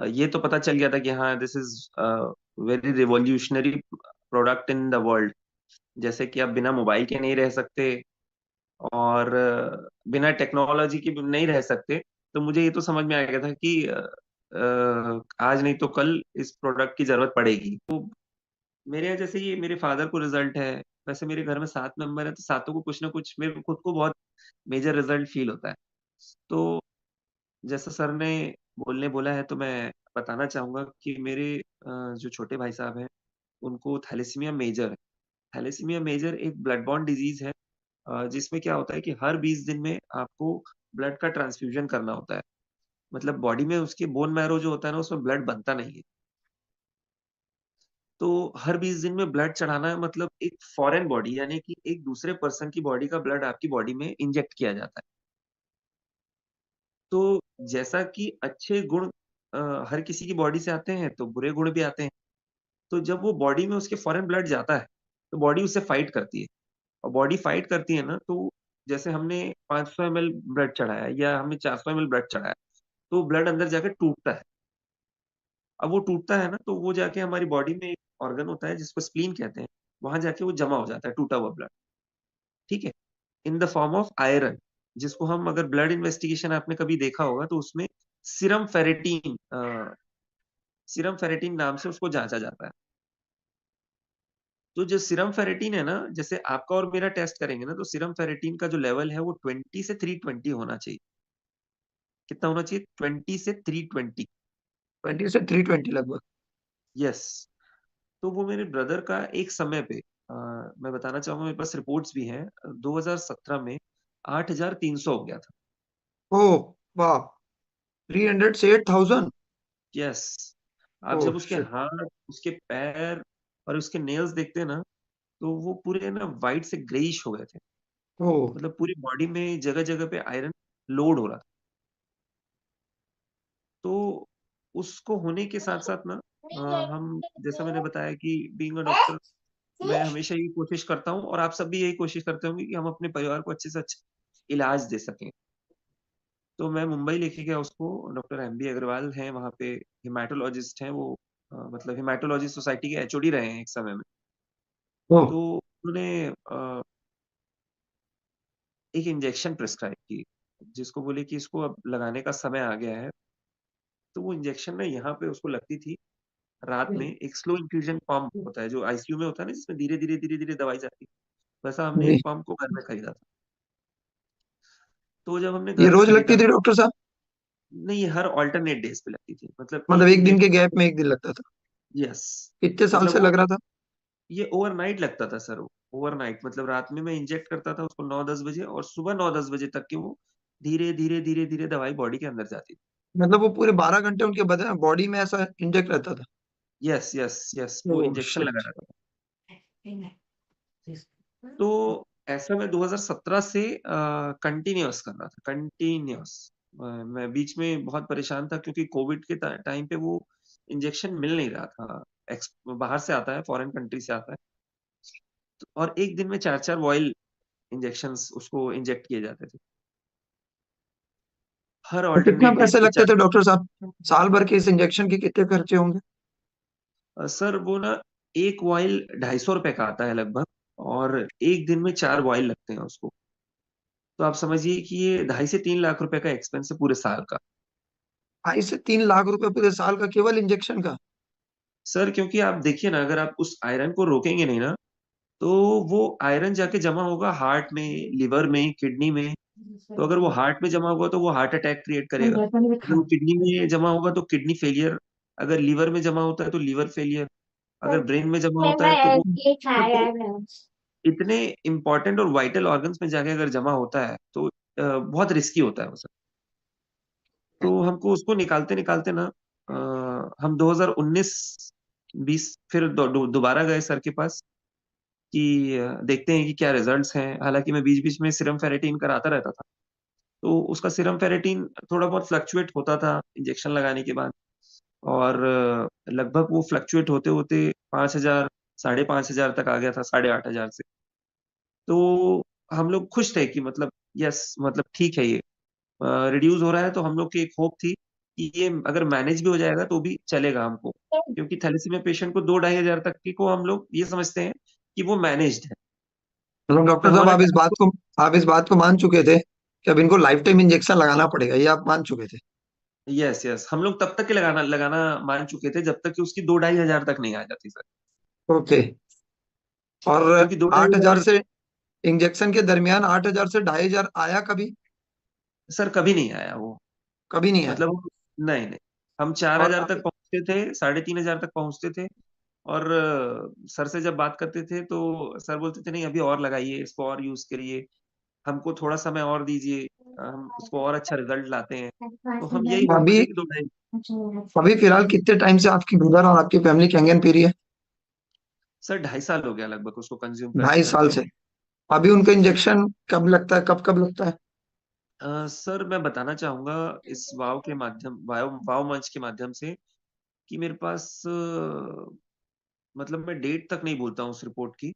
ये तो पता चल गया था कि हाँ, this is very revolutionary product in the world. जैसे कि आप बिना मोबाइल के नहीं रह सकते, और बिना टेक्नोलॉजी के भी नहीं रह सकते। तो मुझे ये तो समझ में आ गया था कि आज नहीं तो कल इस प्रोडक्ट की जरूरत पड़ेगी। तो मेरे यहाँ जैसे ये मेरे फादर को रिजल्ट है, वैसे मेरे घर में 7 मेंबर है, तो सातों को कुछ ना कुछ मेरे को खुद को बहुत मेजर रिजल्ट फील होता है। तो जैसा सर ने बोलने बोला है, तो मैं बताना चाहूंगा कि मेरे जो छोटे भाई साहब हैं, उनको थैलेसीमिया मेजर है। थैलेसीमिया मेजर एक ब्लड बॉर्न डिजीज है, जिसमें क्या होता है कि हर 20 दिन में आपको ब्लड का ट्रांसफ्यूजन करना होता है। मतलब बॉडी में उसके बोन मैरो जो होता है ना, उसमें ब्लड बनता नहीं है। तो हर 20 दिन में ब्लड चढ़ाना है, मतलब एक फॉरेन बॉडी, यानी कि एक दूसरे पर्सन की बॉडी का ब्लड आपकी बॉडी में इंजेक्ट किया जाता है। तो जैसा कि अच्छे गुण हर किसी की बॉडी से आते हैं, तो बुरे गुण भी आते हैं। तो जब वो बॉडी में उसके फॉरेन ब्लड जाता है, तो बॉडी उससे फाइट करती है। और बॉडी फाइट करती है ना, तो जैसे हमने 500 ml ब्लड चढ़ाया या हमने 400 ml ब्लड चढ़ाया, तो ब्लड अंदर जाकर टूटता है। अब वो टूटता है ना, तो वो जाके हमारी बॉडी में एक ऑर्गन होता है जिसको स्प्लीन कहते हैं, वहां जाके वो जमा हो जाता है टूटा हुआ ब्लड। ठीक है, in the form of iron, जिसको हम, अगर ब्लड इन्वेस्टिगेशन आपने कभी देखा होगा, तो उसमें सीरम फेरेटीन सीरम फेरेटीन नाम से उसको जांचा जाता है। तो जो सीरम फेरेटीन है ना, जैसे आपका और मेरा टेस्ट करेंगे ना, तो सीरम फेरेटीन का जो लेवल है वो 20 से 320 होना चाहिए। कितना होना चाहिए? 20 से 320। 20 से 320 लगभग। यस। तो वो मेरे ब्रदर का एक समय पे, मैं बताना चाहूंगा, मेरे पास रिपोर्ट्स भी हैं, 2017 में 8,300 हो गया था। ओह, वाह। 300 से 8,000। यस। आप ओह जब उसके शिट। हाथ, उसके पैर और उसके नेल्स देखते हैं ना, तो वो पूरे ना वाइट से ग्रेइश हो गए थे। ओह। मतलब पूरी बॉडी में जगह जगह पे आयरन लोड हो रहा था। तो उसको होने के साथ साथ ना, हम, जैसा मैंने बताया कि बीइंग अ डॉक्टर, मैं हमेशा यही कोशिश करता हूँ, और आप सब भी यही कोशिश करते होंगे कि हम अपने परिवार को अच्छे से अच्छा इलाज दे सकें। तो मैं मुंबई लेके गया उसको। डॉक्टर एमबी अग्रवाल हैं वहाँ पे, हिमाटोलॉजिस्ट हैं वो, मतलब हिमाटोलॉजी सोसाइटी के एचओडी रहे हैं एक समय में। ओह। तो उन्होंने एक इंजेक्शन प्रिस्क्राइब की, जिसको बोले कि इसको अब लगाने का समय आ गया है। तो वो इंजेक्शन ना यहाँ पे उसको लगती थी रात में। एक स्लो इन्फ्यूजन पंप होता है जो आईसीयू में होता है ना, जिसमें धीरे धीरे धीरे धीरे दवाई जाती है, वैसा हमने जी। एक पंप को घर में खरीदा था। तो जब हमने ये घर में रोज लगती खरीदा, थी डॉक्टर साहब? नहीं, ये हर ऑल्टरनेट डेज पे लगती थी, मतलब मतलब एक एक दिन के इंजेक्शन। गैप में एक दिन लगता था? यस। कितने साल मतलब से वो, लग रहा था? ये ओवरनाइट लगता था सर। ओवरनाइट मतलब रात में मैं इंजेक्ट करता था उसको 9-10 बजे, और सुबह 9-10 बजे तक की वो धीरे धीरे धीरे धीरे दवाई बॉडी के अंदर जाती थी। मतलब वो पूरे 12 घंटे उनके बदन बॉडी में ऐसा इंजेक्ट रहता था? यस यस यस, वो ओह इंजेक्शन लगा शिट। रहता था। तो ऐसा मैं 2017 से कंटिन्यूअस कर रहा था, कंटिन्यूअस। मैं बीच में बहुत परेशान था, क्योंकि कोविड के टाइम पे वो इंजेक्शन मिल नहीं रहा था। बाहर से आता है, फॉरेन कंट्री से आता है। और एक दिन में 4-4 वॉइल इंजेक्शंस उसको इंजेक्ट किए जाते थे, हर तो कितना ऑल्टरनेट डेज पैसे पे लगते चार। थे डॉक्टर साहब? साल भर के इस इंजेक्शन के कितने खर्चे होंगे? सर वो ना, एक वॉइल 250 रुपए का आता है लगभग, और एक दिन में 4 वॉइल लगते हैं उसको। तो आप समझिए कि ये 2.5 से 3 लाख रुपए का एक्सपेंस है पूरे साल का। 2.5 से 3 लाख रुपए पूरे साल का केवल इंजेक्शन का? सर क्योंकि आप देखिए ना, अगर आप उस आयरन को रोकेंगे नहीं ना, तो वो आयरन जाके जमा होगा हार्ट में, लिवर में, किडनी में। तो अगर वो हार्ट में जमा होगा तो वो हार्ट अटैक क्रिएट करेगा। अगर वो किडनी में जमा होगा तो किडनी फेलियर। अगर लिवर में जमा होता है तो लिवर फेलियर। अगर ब्रेन में जमा होता है तो वो, मतलब वो इतने इंपॉर्टेंट और वाइटल ऑर्गन्स में जाके अगर जमा होता है, तो बहुत रिस्की होता है वो सब। तो हमको उसको निकालते निकालते ना, हम 2019-20 फिर दोबारा गए सर के पास कि देखते हैं कि क्या रिजल्ट्स हैं। हालांकि मैं बीच बीच में सीरम फेरेटीन कराता रहता था, तो उसका सीरम फेरेटीन थोड़ा बहुत फ्लक्चुएट होता था इंजेक्शन लगाने के बाद। और लगभग वो फ्लक्चुएट होते होते 5,000, 5,500 तक आ गया था, 8,500 से। तो हम लोग खुश थे कि मतलब, यस, मतलब ठीक है, ये रिड्यूस हो रहा है। तो हम लोग की एक होप थी कि ये अगर मैनेज भी हो जाएगा तो भी चलेगा हमको, क्योंकि थैलेसीमिया पेशेंट को 2-2,500 तक की को हम लोग ये समझते हैं कि वो मैनेज्ड है। मतलब मैं डॉक्टर साहब, बोला था आपको, आप इस बात को मान चुके थे कि अब इनको लाइफ टाइम इंजेक्शन लगाना पड़ेगा, ये आप मान चुके थे? यस यस, हम लोग तब तक के लगाना लगाना मान चुके थे जब तक कि उसकी 2-2,500 तक नहीं आ जाती सर। ओके। और क्योंकि दो ढाई 8,000 हजार से, इंजेक्शन के दरमियान 8,000 से 2,500 आया कभी? सर कभी नहीं आया वो। कभी नहीं आया? मतलब नहीं नहीं, हम चार और हजार तक पहुंचते थे, 3,500 तक पहुंचते थे। और सर से जब बात करते थे तो सर बोलते थे नहीं, अभी और लगाइए, इसको और यूज करिए, हमको थोड़ा समय और दीजिए, हम उसको और अच्छा रिजल्ट लाते हैं। तो हम यही बोलते अभी थे कि 2-2.5। अभी फिलहाल कितने टाइम से आपकी ब्रदर और आपकी फैमिली कैंगन पी रही है? सर 2.5 साल हो गया लगभग उसको कंज्यूम करते 2.5 साल करते। से? अभी उनका इंजेक्शन कब लगता है, कब कब लगता है? सर मैं बताना चाहूंगा इस वाव के माध्यम, वाव मंच के माध्यम से, कि मेरे पास मतलब मैं डेट तक नहीं बोलता हूँ उस रिपोर्ट की।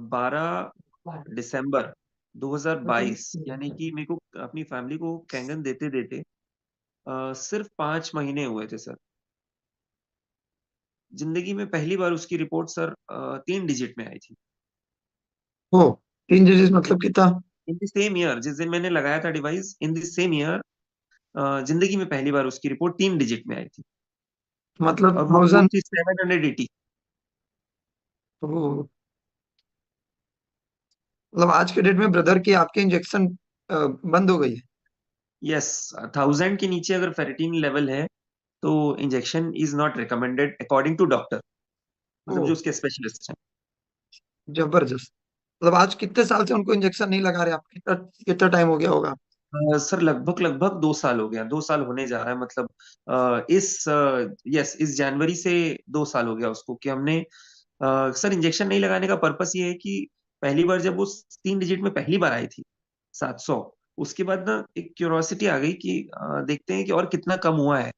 12 दिसंबर 2022, यानी कि मेरे को अपनी फैमिली को कैंगन देते देते सिर्फ 5 महीने हुए थे सर। जिंदगी में पहली बार उसकी रिपोर्ट सर 3 डिजिट में आई थी। हो, 3 डिजिट मतलब कितना? इन द सेम ईयर जिस दिन मैंने लगाया था device, in the same year जिंदगी में पहली बार उसकी रिपोर्ट 3 डिजिट में आई थी। मतलब और वो रिपोर्ट 1000? थी 780। मतलब आज के डेट में ब्रदर की आपके इंजेक्शन बंद हो गई है? यस, 1000 के नीचे अगर फेरिटीन लेवल है तो injection is not recommended according to doctor, ओ, मतलब जो उसके स्पेशलिस्ट हैं। जबरदस्त। मतलब आज कितने साल से उनको इंजेक्शन नहीं लगा रहे आप? कितना कितना टाइम हो गया होगा? सर लगभग लगभग 2 साल हो गया, 2 साल होने जा रहा है, मतलब इस जनवरी से 2 साल हो गया उसको, कि हमने सर इंजेक्शन नहीं लगाने का पर्पस ये है कि पहली बार जब वो 3 डिजिट में पहली बार आई थी 700, उसके बाद ना एक क्यूरोसिटी आ गई कि देखते हैं कि और कितना कम हुआ है।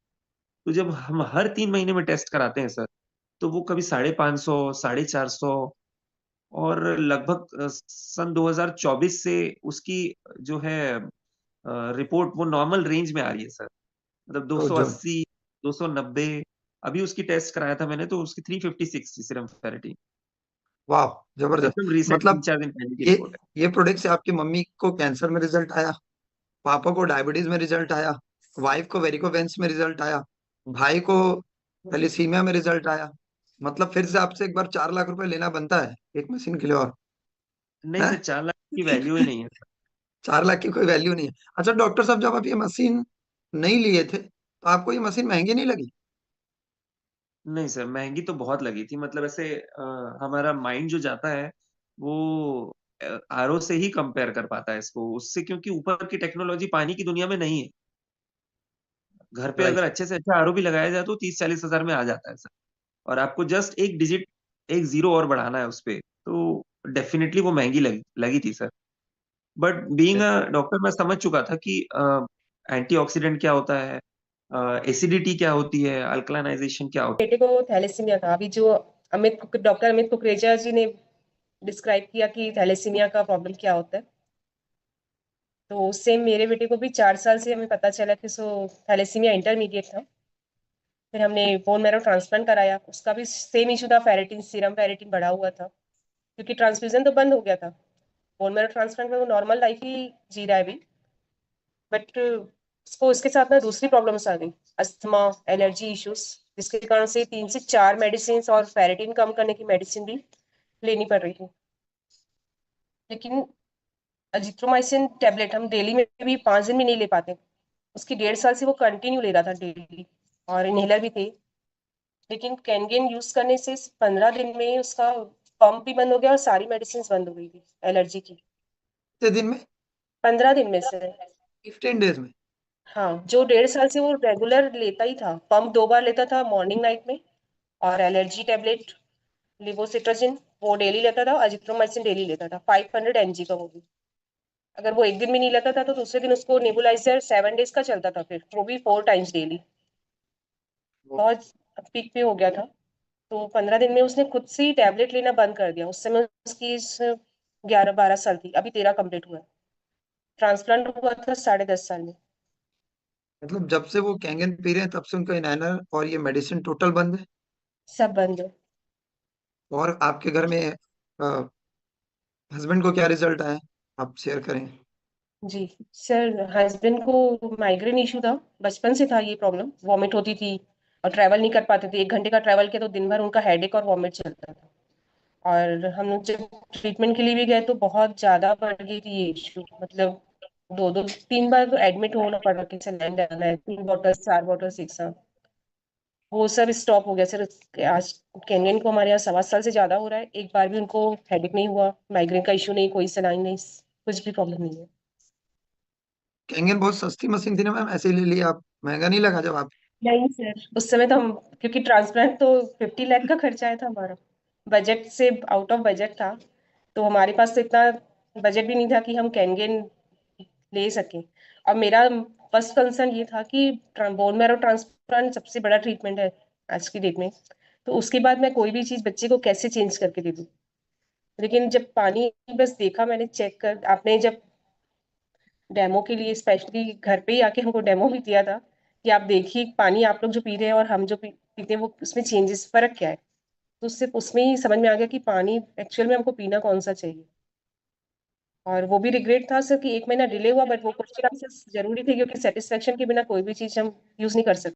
तो जब हम हर 3 महीने में टेस्ट कराते हैं सर, तो वो कभी 550, 450, और लगभग सन 2024 से उसकी जो है रिपोर्ट वो नॉर्मल रेंज में आ रही है सर, मतलब तो जब 280, 290। अभी उसकी टेस्ट कराया था मैंने तो उसकी 356 थी सीरम फेरिटीन। वाह, जबरदस्त। एकदम रिसेंट मतलब 3-4 दिन पहले की ये रिपोर्ट है। ये प्रोडक्ट से आपकी मम्मी को कैंसर में रिजल्ट आया, पापा को डायबिटीज में रिजल्ट आया, वाइफ को वेरिकोवेंस में रिजल्ट आया, भाई को थैलेसीमिया में रिजल्ट आया। मतलब फिर से आपसे एक बार 4 लाख रुपए लेना बनता है एक मशीन के लिए और, नहीं है? सर, 4 लाख की वैल्यू ही नहीं है सर। 4 लाख की कोई वैल्यू नहीं है। अच्छा डॉक्टर साहब, जब आप ये मशीन नहीं लिए थे तो आपको ये मशीन महंगी नहीं लगी? नहीं सर, महंगी तो बहुत लगी थी, मतलब ऐसे हमारा माइंड जो जाता है वो आरओ से ही कंपेयर कर पाता है इसको उससे, क्योंकि ऊपर की टेक्नोलॉजी पानी की दुनिया में नहीं है। घर पे राइट। अगर अच्छे से अच्छा आरओ भी लगाया जाए तो 30-40 हजार में आ जाता है सर। और आपको जस्ट एक डिजिट, एक जीरो और बढ़ाना है उस पे, तो डेफिनेटली वो महंगी लगी थी sir. But being a doctor मैं समझ चुका था कि एंटीऑक्सीडेंट क्या होता है, एसिडिटी क्या होती है, अल्कलाइनाइजेशन क्या होता बेटे को थैलेसीमिया था। अभी जो डॉक्टर अमित कुकरेजा जी ने डिस्क्राइब किया कि थैलेसीमिया का प्रॉब्लम क्या होता है, तो सेम मेरे बेटे को भी 4 साल से हमें पता चला कि सो थैलेसीमिया इंटरमीडिएट था। फिर हमने बोन मैरो ट्रांसप्लांट कराया, उसका भी सेम इशू था, फेरेटिन, सीरम फेरेटिन बढ़ा हुआ था, क्योंकि ट्रांसफ्यूजन तो बंद हो गया था। बोन मैरो ट्रांसप्लांट में वो नॉर्मल लाइफ ही जी रहा है अभी, बट उसको उसके साथ ना दूसरी प्रॉब्लम्स आ गई, अस्थमा, एलर्जी इश्यूज, जिसके कारण से 3 से 4 मेडिसिन और फेरेटिन कम करने की मेडिसिन भी लेनी पड़ रही थी। लेकिन अजिथ्रोमाइसिन टेबलेट हम डेली में भी 5 दिन भी नहीं ले पाते। उसकी 1.5 साल से वो कंटिन्यू ले रहा था डेली, और इनहेलर भी थे। लेकिन कैनगेन यूज करने से 15 दिन में उसका पंप भी बंद हो गया और सारी मेडिसिन बंद हो गई थी एलर्जी की। कितने दिन में? 15 दिन में से। 15 डेज में? हाँ, जो 1.5 साल से वो रेगुलर लेता ही था, पंप 2 बार लेता था, मॉर्निंग नाइट में, और एलर्जी टेबलेट लिवोसिट्राजिन वो डेली लेता था, अजिथ्रोमाइसिन डेली लेता था, 500 mg का वो भी। अगर वो एक दिन भी नहीं लेता था तो दूसरे दिन उसको नेबुलाइजर 7 डेज का चलता था, फिर वो भी 4 टाइम्स डेली। बहुत पीक पे हो गया था। तो 15 दिन में उसने खुद से ही टैबलेट लेना बंद कर दिया। उस समय उसकी 11-12 साल थी, अभी 13 कंप्लीट हुआ है। ट्रांसप्लांट हुआ था 10.5 साल में। मतलब जब से वो कैंगन पी रहे हैं तब से उनका इनहेलर और ये मेडिसिन टोटल बंद है? सब बंद है। और आपके घर में हस्बैंड को क्या रिजल्ट आया, आप शेयर करें। जी सर, हस्बैंड को माइग्रेन इशू था, बचपन से था ये प्रॉब्लम, वॉमिट होती थी और ट्रैवल नहीं कर पाते थे। 1 घंटे का ट्रैवल किया तो दिन भर उनका हेडेक और वॉमिट चलता था। और हम लोग जब ट्रीटमेंट के लिए भी गए तो बहुत ज्यादा बढ़ गई थी ये इशू, मतलब 2-3 बार तो एडमिट होना पड़ा कि सलाइन डालना है, 3 बॉटल 4 बॉटल एक साथ। वो सब स्टॉप हो गया सर। आज कैंगन को हमारे यहाँ 1.25 साल से ज्यादा हो रहा है, एक बार भी उनको हेडेक नहीं हुआ, माइग्रेन का इशू नहीं, कोई सलाइन नहीं, कुछ भी प्रॉब्लम नहीं है। कैंगन बहुत सस्ती मशीन थी ना मैम, ऐसे ही ले लिया आप, महंगा नहीं लगा जब आप। नहीं सर, उस समय तो हम, क्योंकि ट्रांसप्लांट तो 50 लाख का खर्चा आया था हमारा, बजट से आउट ऑफ बजट था, तो हमारे पास तो इतना बजट भी नहीं था कि हम कैंगन ले सकें। और मेरा फर्स्ट कंसर्न ये था कि बोन मैरो ट्रांसप्लांट सबसे बड़ा ट्रीटमेंट है आज की डेट में, तो उसके बाद मैं कोई भी चीज बच्चे को कैसे चेंज करके दे दूं। लेकिन जब पानी बस देखा मैंने, चेक कर, आपने जब डेमो के लिए स्पेशली घर पे ही आके हमको डेमो भी दिया था कि आप देखिए पानी आप लोग जो पी रहे हैं और हम जो पीते हैं वो उसमें चेंजेस, फर्क क्या है। तो उससे उसमें ही समझ में आ गया कि पानी एक्चुअल में हमको पीना कौन सा चाहिए। और वो भी रिग्रेट था सर कि 1 महीना डिले हुआ, बट वो क्वेश्चन आंसर जरूरी थे, क्योंकि सेटिस्फेक्शन के बिना कोई भी चीज हम यूज नहीं कर सकते।